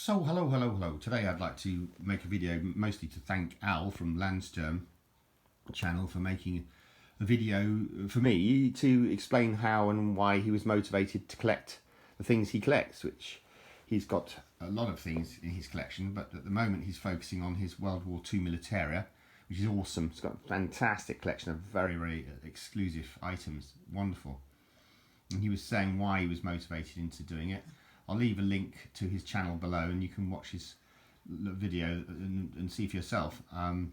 So hello. Today I'd like to make a video mostly to thank Al from Landsturm channel for making a video for me to explain how and why he was motivated to collect the things he collects, which he's got a lot of things in his collection, but at the moment he's focusing on his World War II Militaria, which is awesome. It's got a fantastic collection of very exclusive items, wonderful. And he was saying why he was motivated into doing it. I'll leave a link to his channel below and you can watch his video and see for yourself. I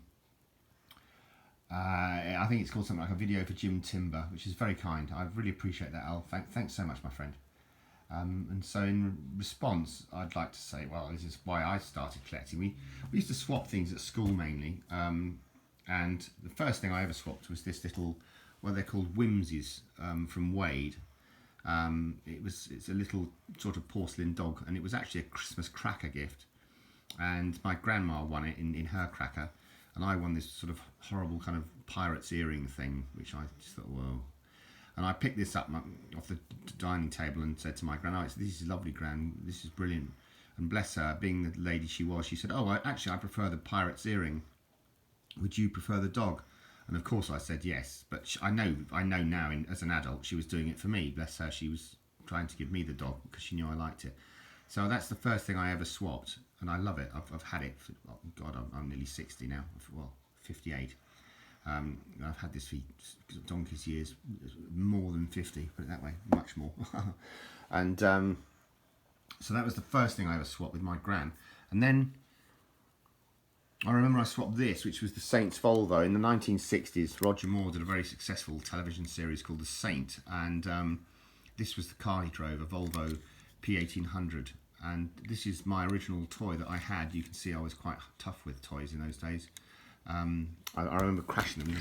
think it's called something like a video for Jim Timber, which is very kind. I really appreciate that, Al. Thanks so much, my friend. And so in response, I'd like to say, well, this is why I started collecting. We used to swap things at school mainly. And the first thing I ever swapped was this little, well, they're called Whimsies from Wade. It's a little sort of porcelain dog, and it was actually a Christmas cracker gift, and my grandma won it in her cracker, and I won this sort of horrible kind of pirate's earring thing, which I just thought, whoa. And I picked this up off the dining table and said to my gran, this is lovely, Gran, this is brilliant. And bless her, being the lady she was, she said, actually I prefer the pirate's earring, would you prefer the dog? And of course I said yes, but I know now as an adult she was doing it for me. Bless her, she was trying to give me the dog because she knew I liked it. So that's the first thing I ever swapped, and I love it. I've had it for, oh God, I'm nearly 60 now, well, 58. I've had this for donkey's years, more than 50, put it that way, much more. And so that was the first thing I ever swapped with my gran. And then I remember I swapped this, which was the Saint's Volvo. In the 1960s, Roger Moore did a very successful television series called The Saint, and this was the car he drove, a Volvo P1800. And this is my original toy that I had. You can see I was quite tough with toys in those days. I remember crashing them.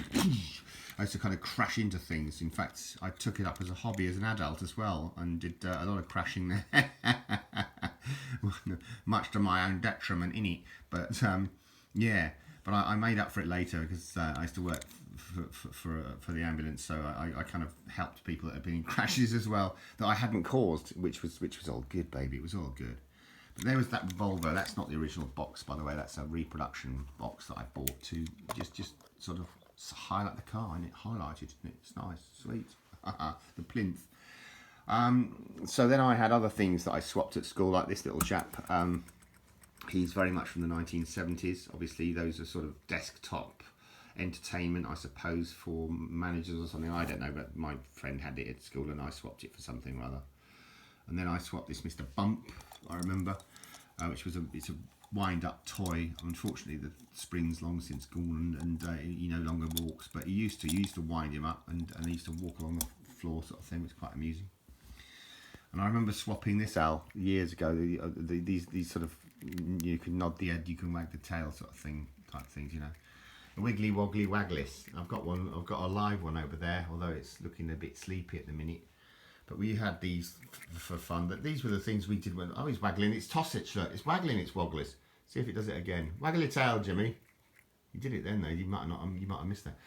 I used to kind of crash into things. In fact, I took it up as a hobby as an adult as well, and did a lot of crashing there, much to my own detriment in it. But yeah, but I made up for it later because I used to work for the ambulance, so I kind of helped people that had been in crashes as well that I hadn't caused, which was all good, baby. It was all good. But there was that Volvo. That's not the original box, by the way. That's a reproduction box that I bought to just sort of highlight the car, and it highlighted. It's nice, sweet. The plinth. So then I had other things that I swapped at school, like this little chap. He's very much from the 1970s. Obviously, those are sort of desktop entertainment, I suppose, for managers or something. I don't know, but my friend had it at school and I swapped it for something or other. And then I swapped this Mr. Bump, I remember, which was it's a wind-up toy. Unfortunately, the spring's long since gone and he no longer walks, but you used to wind him up and he used to walk along the floor sort of thing. It was quite amusing. And I remember swapping this, Al, years ago. These sort of, you can nod the head, you can wag the tail sort of thing, type things, you know. A Wiggly Woggly Waggless. I've got one. I've got a live one over there, although it's looking a bit sleepy at the minute. But we had these for fun. But these were the things we did when I was waggling. It's toss it, look. It's waggling its wogglers. See if it does it again. Waggle your tail, Jimmy. You did it then, though. You might not. You might have missed that.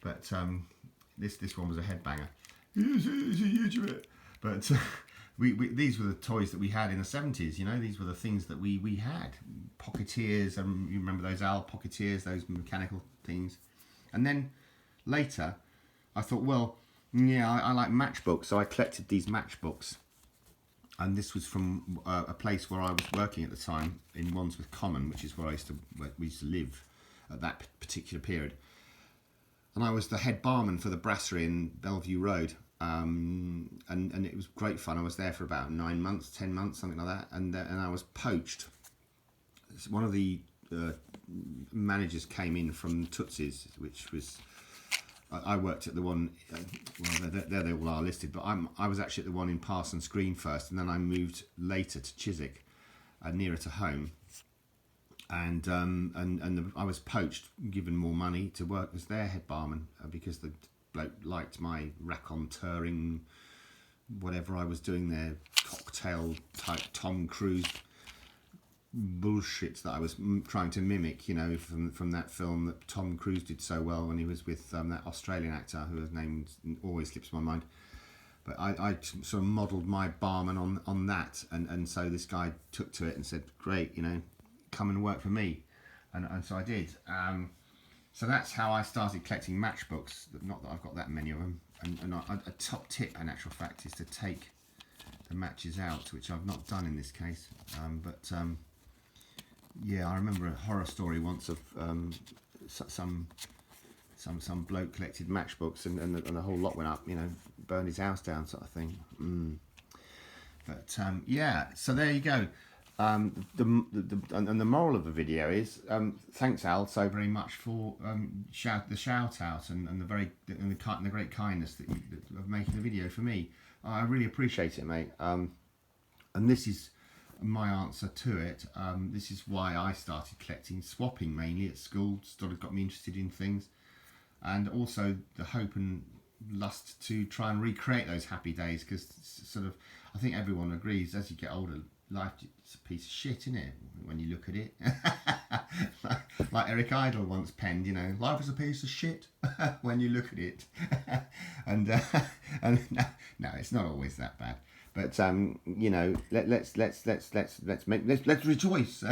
But this one was a headbanger. But these were the toys that we had in the 70s, you know. These were the things that we had. Pocketeers, you remember those, Al, Pocketeers, those mechanical things. And then later, I thought, well, yeah, I like matchbooks, so I collected these matchbooks. And this was from a place where I was working at the time, in Wandsworth Common, which is where we used to live at that particular period. And I was the head barman for the brasserie in Bellevue Road. And it was great fun. I was there for about 9 months, 10 months, something like that, and I was poached. One of the managers came in from Tootsie's, which was, I worked at the one, well, there they all are listed, but I was actually at the one in Parsons Green first, and then I moved later to Chiswick, nearer to home. And I was poached, given more money to work as their head barman, because the bloke liked my raconteuring, whatever I was doing there, cocktail type Tom Cruise bullshit that I was trying to mimic, you know, from that film that Tom Cruise did so well when he was with that Australian actor whose name always slips my mind. but I sort of modelled my barman on that, and so this guy took to it and said, great, you know, come and work for me, and so I did. So that's how I started collecting matchbooks. Not that I've got that many of them. And a top tip, in actual fact, is to take the matches out, which I've not done in this case. Yeah, I remember a horror story once of some bloke collected matchbooks and the whole lot went up, you know, burned his house down, sort of thing. But yeah, so there you go. And the moral of the video is thanks, Al, so very much for the shout out and the great kindness that of making the video for me. I really appreciate it, mate. And this is my answer to it. This is why I started collecting, swapping mainly at school. Sort of got me interested in things, and also the hope and lust to try and recreate those happy days, because sort of I think everyone agrees as you get older, life is a piece of shit, isn't it, when you look at it? like Eric Idle once penned, you know, life is a piece of shit when you look at it. and no, it's not always that bad. But you know, let's rejoice.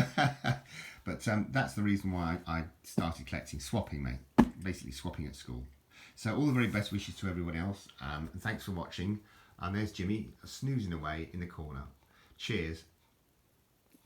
But that's the reason why I started collecting, swapping, mate. Basically swapping at school. So all the very best wishes to everyone else. And thanks for watching. And there's Jimmy snoozing away in the corner. Cheers.